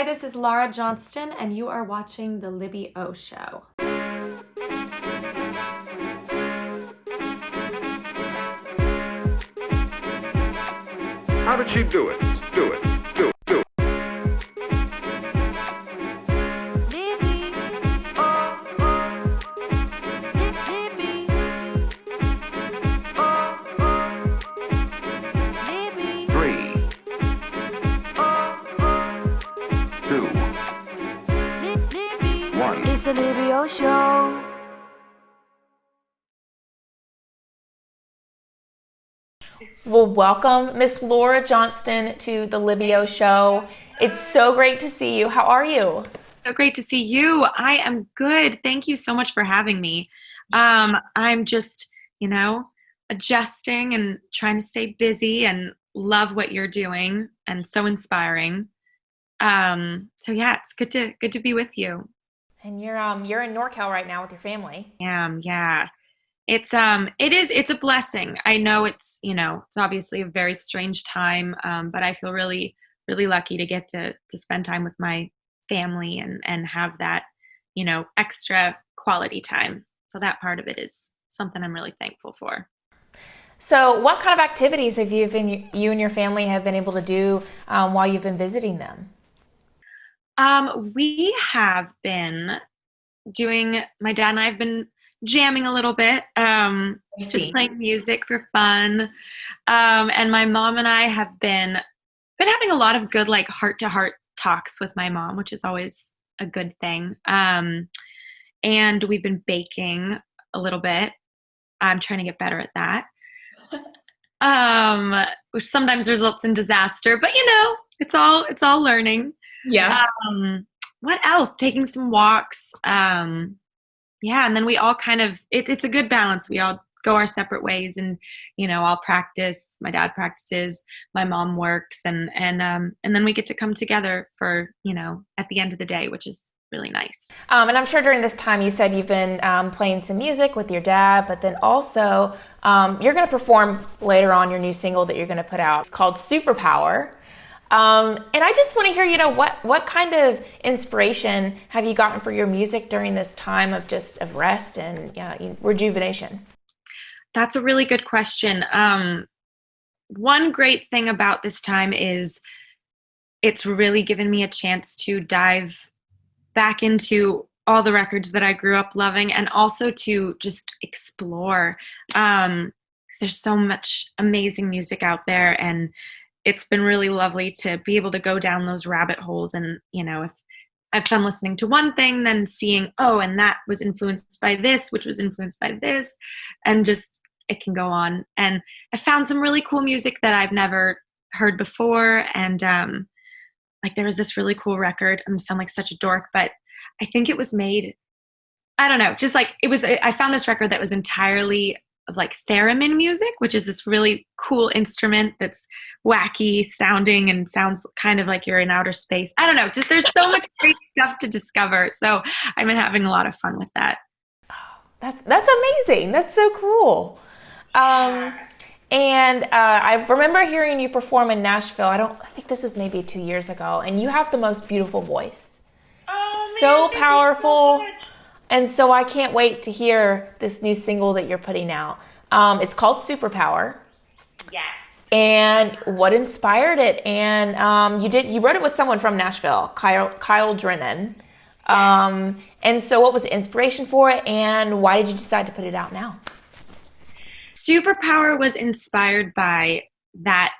this is Lara Johnston, and you are watching The Libby O Show. How did she do it? Do it. Do it. Do it. Libby. Libby. Libby. 3, 2, Libby. 1. It's the Libby O Show. Well, welcome, Miss Lara Johnston, to The Libby O Show. It's so great to see you. How are you? So great to see you. I am good. Thank you so much for having me. I'm just, adjusting and trying to stay busy and love what you're doing and so inspiring. So yeah, it's good to be with you. And you're in NorCal right now with your family. Yeah. It's a blessing. I know it's obviously a very strange time, but I feel really, really lucky to get to spend time with my family and have that, extra quality time. So that part of it is something I'm really thankful for. So what kind of activities have you and your family have been able to do while you've been visiting them? We have been my dad and I have been jamming a little bit, just playing music for fun. And my mom and I have been having a lot of good, like, heart-to-heart talks with my mom, which is always a good thing. And we've been baking a little bit. I'm trying to get better at that. Which sometimes results in disaster, but it's all learning. Yeah. What else? Taking some walks. Yeah, and then we all kind of, it's a good balance. We all go our separate ways, and I'll practice, my dad practices, my mom works, and then we get to come together for at the end of the day, which is really nice. And I'm sure during this time you said you've been playing some music with your dad, but then also you're going to perform later on your new single that you're going to put out. It's called Superpower. And I just want to hear, what kind of inspiration have you gotten for your music during this time of rest and rejuvenation? That's a really good question. One great thing about this time is it's really given me a chance to dive back into all the records that I grew up loving, and also to just explore. 'Cause there's so much amazing music out there, and it's been really lovely to be able to go down those rabbit holes. And, if I'm listening to one thing, then seeing, and that was influenced by this, which was influenced by this, and just, it can go on. And I found some really cool music that I've never heard before. And, there was this really cool record. I'm gonna sound like such a dork, but I think it was made, I don't know, just like I found this record that was entirely of like theremin music, which is this really cool instrument that's wacky sounding and sounds kind of like you're in outer space. I don't know, just there's so much great stuff to discover. So I've been having a lot of fun with that. That's amazing. That's so cool. And I remember hearing you perform in Nashville. I think this was maybe 2 years ago, and you have the most beautiful voice. Oh, so man, powerful. thank you so much. And so I can't wait to hear this new single that you're putting out. It's called Superpower. Yes. And what inspired it? And you wrote it with someone from Nashville, Kyle Drennan. Yes. And so what was the inspiration for it, and why did you decide to put it out now? Superpower was inspired by that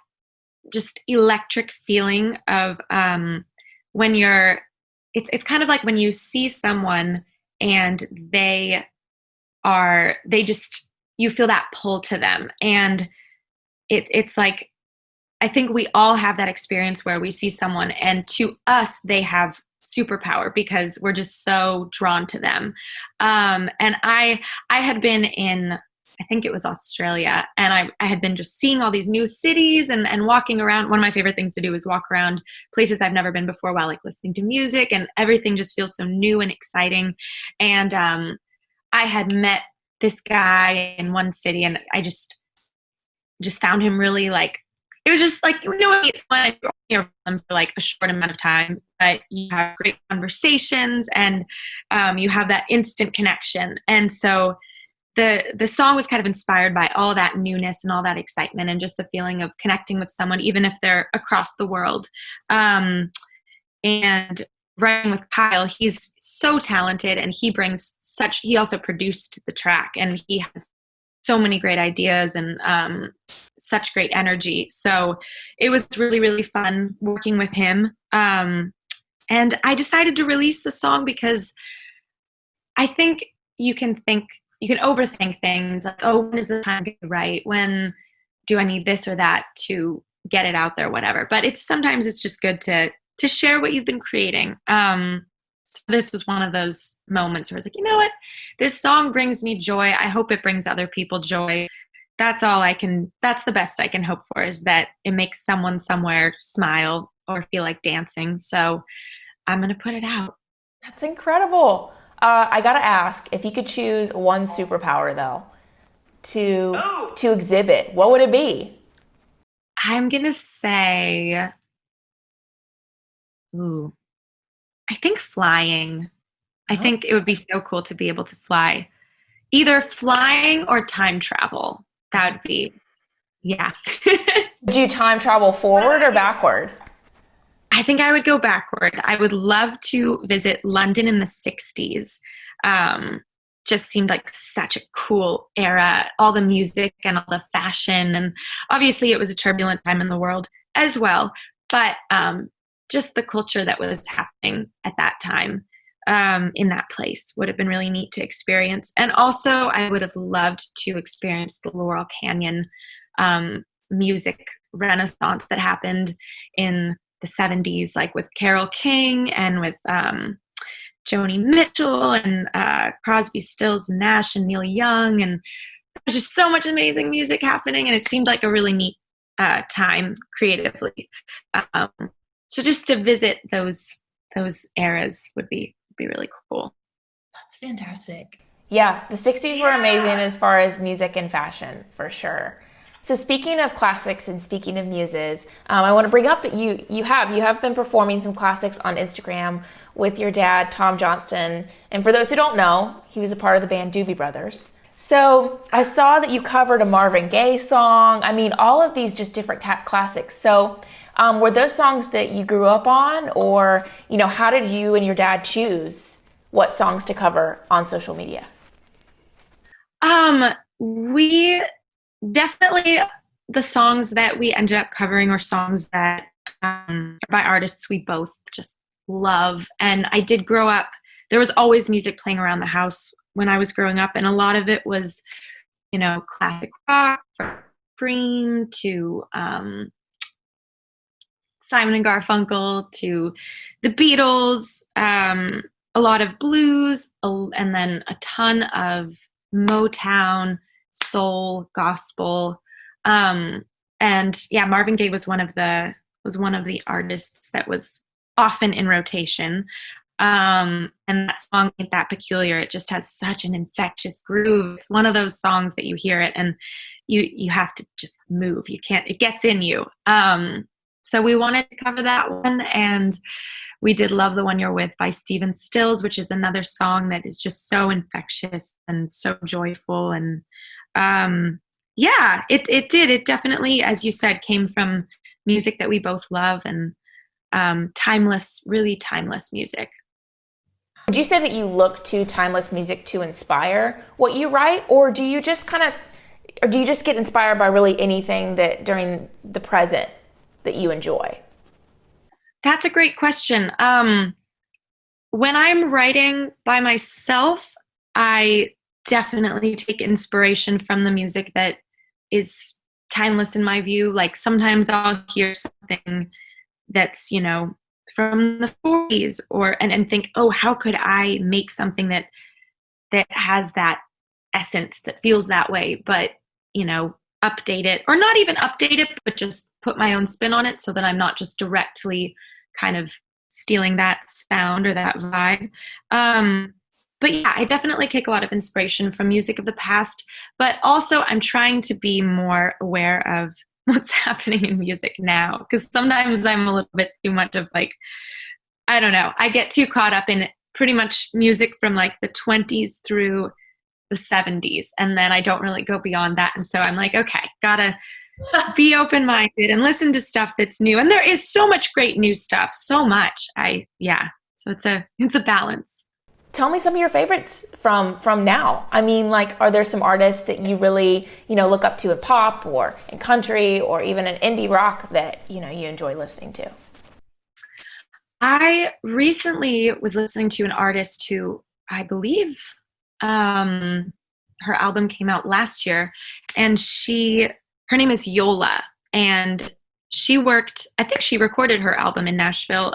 just electric feeling of when you're, it's kind of like when you see someone and you feel that pull to them. And it's like, I think we all have that experience where we see someone and to us, they have superpower because we're just so drawn to them. And I had been in, I think it was Australia, and I had been just seeing all these new cities and walking around. One of my favorite things to do is walk around places I've never been before while listening to music, and everything just feels so new and exciting. And I had met this guy in one city, and I just found him really it was just like, you know, it's fun you're around them for like a short amount of time, but you have great conversations and you have that instant connection. And so the song was kind of inspired by all that newness and all that excitement and just the feeling of connecting with someone, even if they're across the world. And writing with Kyle, he's so talented, and he also produced the track, and he has so many great ideas and such great energy. So it was really, really fun working with him. And I decided to release the song because I think you can overthink things like, oh, when is the time to write? When do I need this or that to get it out there, whatever. But sometimes it's just good to share what you've been creating. So this was one of those moments where I was like, you know what? This song brings me joy. I hope it brings other people joy. That's the best I can hope for, is that it makes someone somewhere smile or feel like dancing. So I'm going to put it out. That's incredible. I got to ask, if you could choose one superpower though to exhibit, what would it be? I'm going to say, I think flying. I think it would be so cool to be able to fly. Either flying or time travel. That would be, yeah. Would you time travel forward or backward? I think I would go backward. I would love to visit London in the 60s. Just seemed like such a cool era. All the music and all the fashion. And obviously it was a turbulent time in the world as well. But just the culture that was happening at that time in that place would have been really neat to experience. And also I would have loved to experience the Laurel Canyon music renaissance that happened in the 70s, like with Carole King and with Joni Mitchell and Crosby, Stills, Nash and Neil Young. And there's just so much amazing music happening. And it seemed like a really neat time creatively. So just to visit those eras would be really cool. That's fantastic. Yeah, the 60s were amazing as far as music and fashion, for sure. So speaking of classics and speaking of muses, I want to bring up that you have been performing some classics on Instagram with your dad, Tom Johnston. And for those who don't know, he was a part of the band Doobie Brothers. So I saw that you covered a Marvin Gaye song. I mean, all of these just different classics. So were those songs that you grew up on, or, you know, how did you and your dad choose what songs to cover on social media? We definitely, the songs that we ended up covering are songs that by artists we both just love. And I did grow up, there was always music playing around the house when I was growing up, and a lot of it was, you know, classic rock, from Cream to Simon and Garfunkel to the Beatles, a lot of blues, and then a ton of Motown, soul, gospel, and yeah, Marvin Gaye was one of the artists that was often in rotation. And that song ain't that peculiar. It just has such an infectious groove. It's one of those songs that you hear it and you have to just move. You can't, it gets in you. So we wanted to cover that one, and we did Love the One You're With by Stephen Stills, which is another song that is just so infectious and so joyful. And yeah, it did. It definitely, as you said, came from music that we both love, and timeless, really timeless music. Would you say that you look to timeless music to inspire what you write, or do you just get inspired by really anything that during the present that you enjoy? That's a great question. When I'm writing by myself, I definitely take inspiration from the music that is timeless in my view. Like sometimes I'll hear something that's, you know, from the 40s and think, oh, how could I make something that has that essence, that feels that way, but, you know, update it, or not even update it, but just put my own spin on it so that I'm not just directly kind of stealing that sound or that vibe. But yeah, I definitely take a lot of inspiration from music of the past, but also I'm trying to be more aware of what's happening in music now. Because sometimes I'm a little bit too much of like, I don't know, I get too caught up in pretty much music from like the 20s through the 70s. And then I don't really go beyond that. And so I'm like, okay, gotta be open-minded and listen to stuff that's new. And there is so much great new stuff, so much. So it's a balance. Tell me some of your favorites from now. I mean, like, are there some artists that you really, look up to in pop or in country or even in indie rock that, you enjoy listening to? I recently was listening to an artist who I believe her album came out last year, and her name is Yola, and I think she recorded her album in Nashville.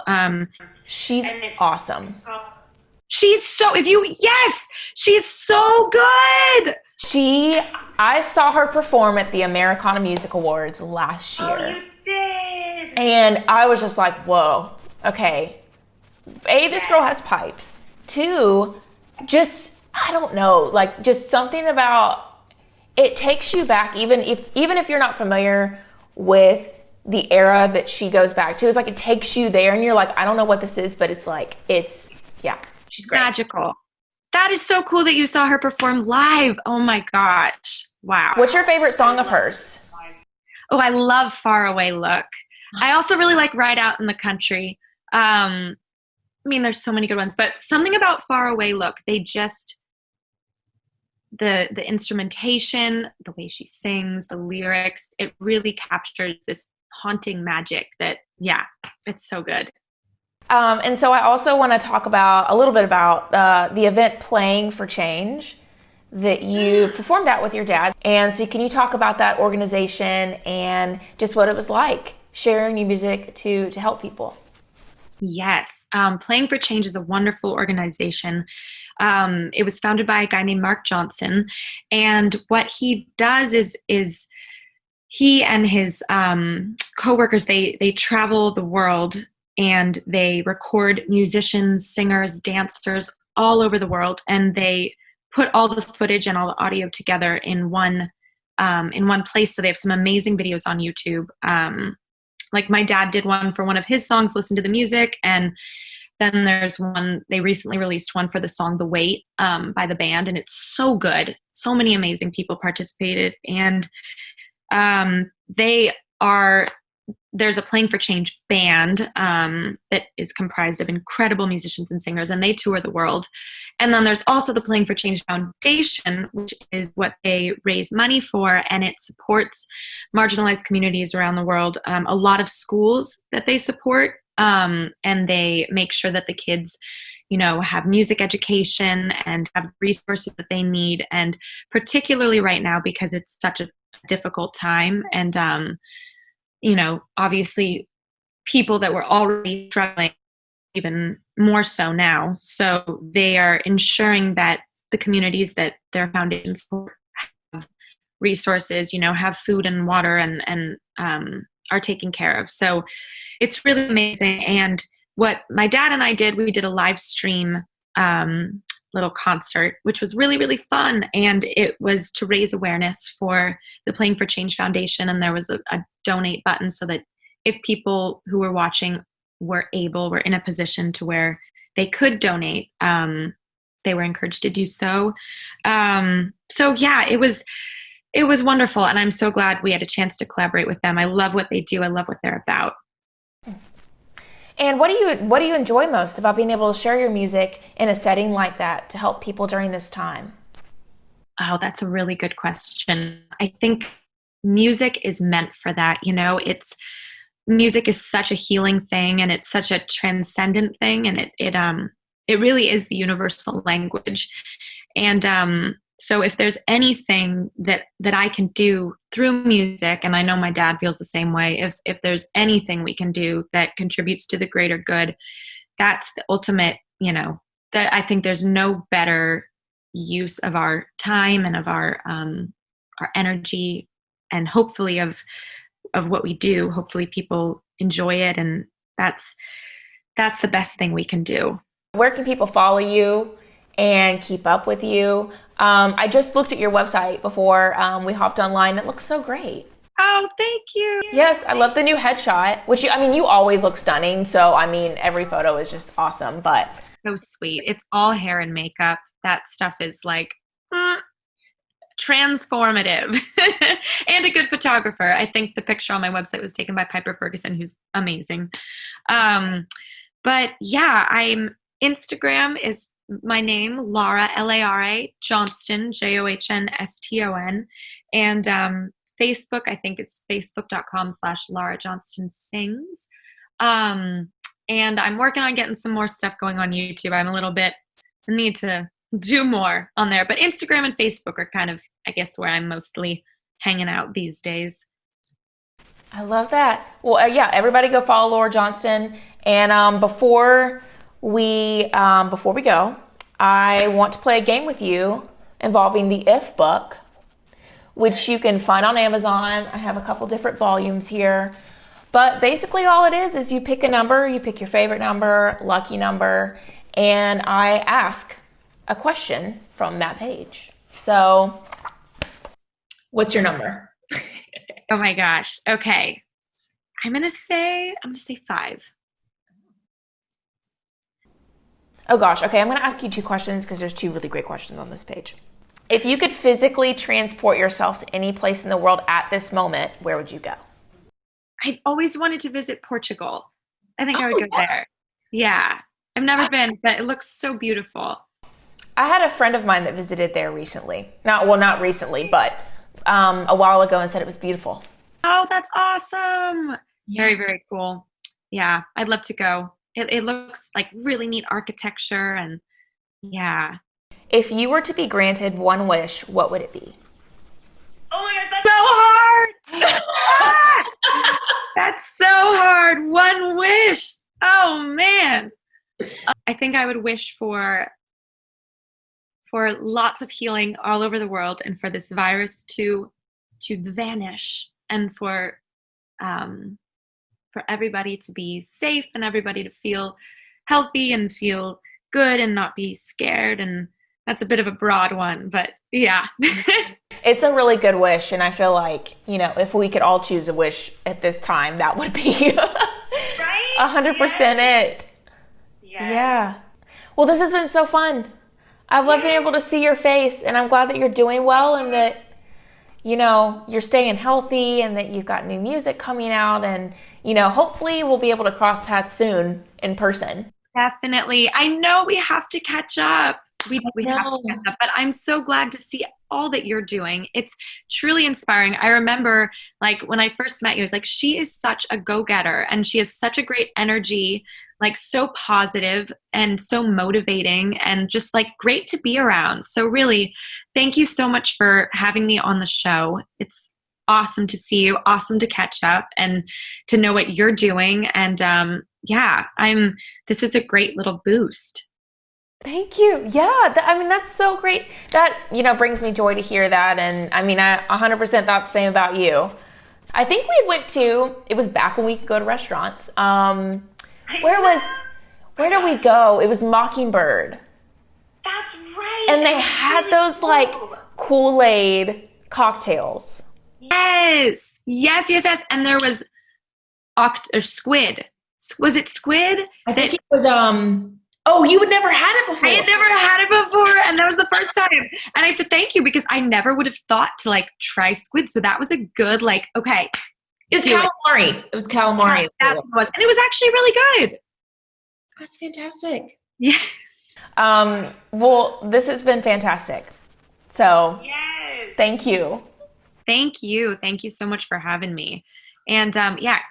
She's awesome. She's so good. I saw her perform at the Americana Music Awards last year. Oh, you did. And I was just like, whoa, okay. A, this girl has pipes. 2, just, I don't know, like just something about, it takes you back, even if you're not familiar with the era that she goes back to. It's like it takes you there and you're like, I don't know what this is, but it's like, she's great. Magical. That is so cool that you saw her perform live. Oh my gosh. Wow. What's your favorite song of hers? Oh, I love Far Away Look. I also really like Ride Out in the Country. I mean, there's so many good ones, but something about Far Away Look, they just, the instrumentation, the way she sings, the lyrics, it really captures this haunting magic that, it's so good. And so I also want to talk a little bit about the event Playing for Change that you performed at with your dad. And so can you talk about that organization and just what it was like sharing your music to help people? Yes. Playing for Change is a wonderful organization. It was founded by a guy named Lara Johnston. And what he does is he and his coworkers, they travel the world and they record musicians, singers, dancers all over the world. And they put all the footage and all the audio together in one place. So they have some amazing videos on YouTube. Like my dad did one for one of his songs, Listen to the Music. And then there's one, they recently released one for the song The Wait by the band. And it's so good. So many amazing people participated. And there's a Playing for Change band that is comprised of incredible musicians and singers, and they tour the world. And then there's also the Playing for Change Foundation, which is what they raise money for, and it supports marginalized communities around the world. A lot of schools that they support, and they make sure that the kids, have music education and have resources that they need. And particularly right now, because it's such a difficult time, and obviously people that were already struggling even more so now. So they are ensuring that the communities that their foundations have resources, have food and water and are taken care of. So it's really amazing. And what my dad and I did, we did a live stream little concert, which was really, really fun. And it was to raise awareness for the Playing for Change Foundation. And there was a donate button so that if people who were watching were in a position to where they could donate, they were encouraged to do so. It was wonderful. And I'm so glad we had a chance to collaborate with them. I love what they do. I love what they're about. And what do you enjoy most about being able to share your music in a setting like that to help people during this time? Oh, that's a really good question. I think music is meant for that. Music is such a healing thing, and it's such a transcendent thing, and it really is the universal language. And so if there's anything that I can do through music, and I know my dad feels the same way, if there's anything we can do that contributes to the greater good, that's the ultimate, that I think there's no better use of our time and of our energy, and hopefully of what we do. Hopefully people enjoy it, and that's the best thing we can do. Where can people follow you and keep up with you? I just looked at your website before we hopped online. It looks so great. Oh, thank you. Yes, I love the new headshot, which you always look stunning. So, every photo is just awesome, but So sweet. It's all hair and makeup. That stuff is like transformative and a good photographer. I think the picture on my website was taken by Piper Ferguson, who's amazing. But yeah, Instagram is my name, Lara, Lara Johnston, Johnston. And Facebook, I think it's facebook.com/Lara Johnston Sings. And I'm working on getting some more stuff going on YouTube. I need to do more on there. But Instagram and Facebook are kind of, I guess, where I'm mostly hanging out these days. I love that. Well, yeah, everybody go follow Lara Johnston. And before we go, I want to play a game with you involving the If book, which you can find on Amazon. I have a couple different volumes here. But basically all it is you pick a number, you pick your favorite number, lucky number, and I ask a question from that page. So, what's your number? Oh my gosh. Okay. I'm gonna say 5. Oh gosh, okay, I'm gonna ask you 2 questions because there's 2 really great questions on this page. If you could physically transport yourself to any place in the world at this moment, where would you go? I've always wanted to visit Portugal. I think I would go there. Yeah. I've never been, but it looks so beautiful. I had a friend of mine that visited there recently. Not recently, but a while ago, and said it was beautiful. Oh, that's awesome. Yeah. Very, very cool. Yeah, I'd love to go. It looks like really neat architecture, and yeah. If you were to be granted one wish, what would it be? Oh my gosh, that's so hard! That's so hard. One wish. Oh man. I think I would wish for lots of healing all over the world, and for this virus to vanish, and for everybody to be safe, and everybody to feel healthy and feel good and not be scared. And that's a bit of a broad one, but yeah. It's a really good wish, and I feel like, if we could all choose a wish at this time, that would be right? 100% it. Yes. Yeah. Well, this has been so fun. I've loved being able to see your face, and I'm glad that you're doing well, and that, you're staying healthy, and that you've got new music coming out, and, hopefully we'll be able to cross paths soon in person. Definitely. I know we have to catch up. We have to catch up, but I'm so glad to see all that you're doing. It's truly inspiring. I remember, when I first met you, I was like, she is such a go-getter, and she has such a great energy, so positive and so motivating, and just great to be around. So really, thank you so much for having me on the show. It's awesome to see you, awesome to catch up and to know what you're doing. And this is a great little boost. Thank you. Yeah, that's so great. That, brings me joy to hear that. And I 100% thought the same about you. I think it was back when we could go to restaurants. Where did we go? It was Mockingbird. That's right. And they had those Kool-Aid cocktails. Yes. And there was squid. Was it squid? I think it was, oh, you had never had it before. I had never had it before, and that was the first time. And I have to thank you, because I never would have thought to try squid. So that was a good okay. It was calamari. It was calamari. That's what it was, and it was actually really good. That's fantastic. Yes. Well, this has been fantastic. So yes. Thank you. Thank you. Thank you so much for having me. And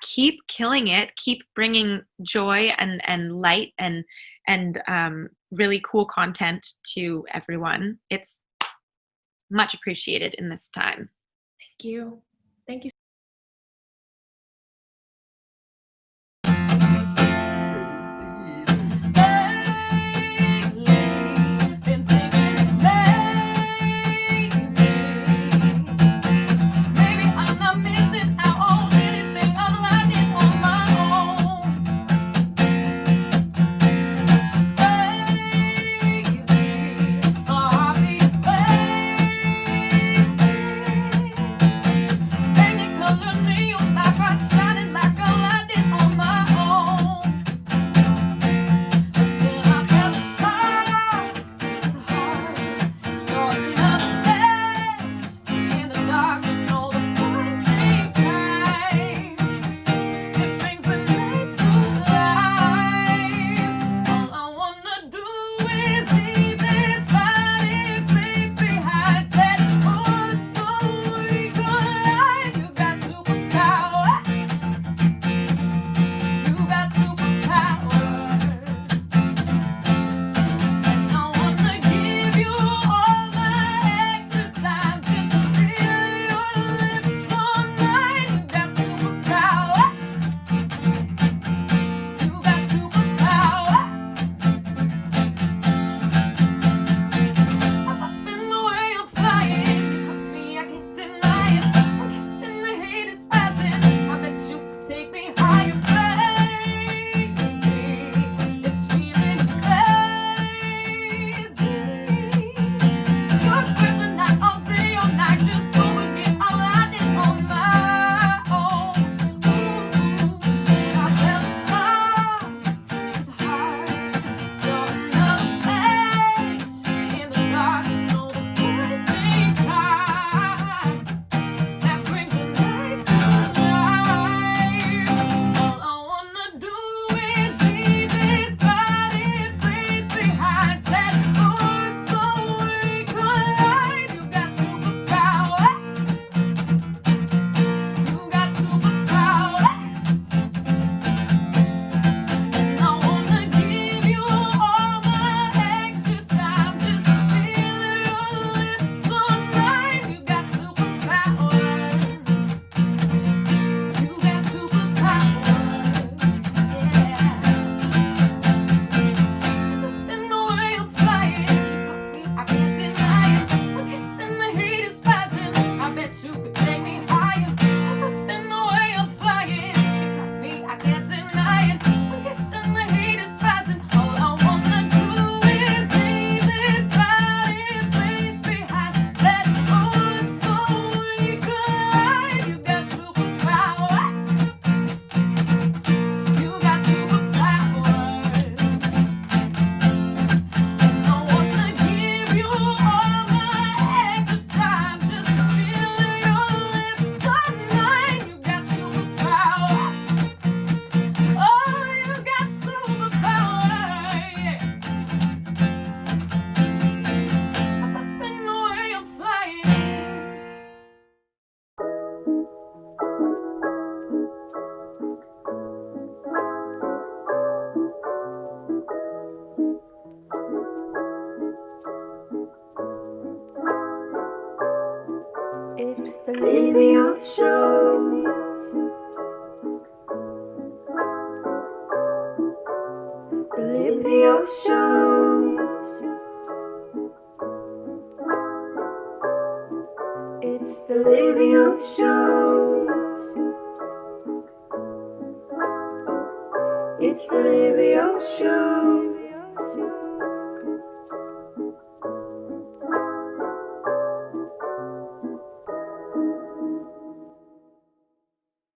keep killing it. Keep bringing joy and light and really cool content to everyone. It's much appreciated in this time. Thank you. Thank you. Standing Libby Show. The Libby Show. It's the Libby Show. It's the Libby Show.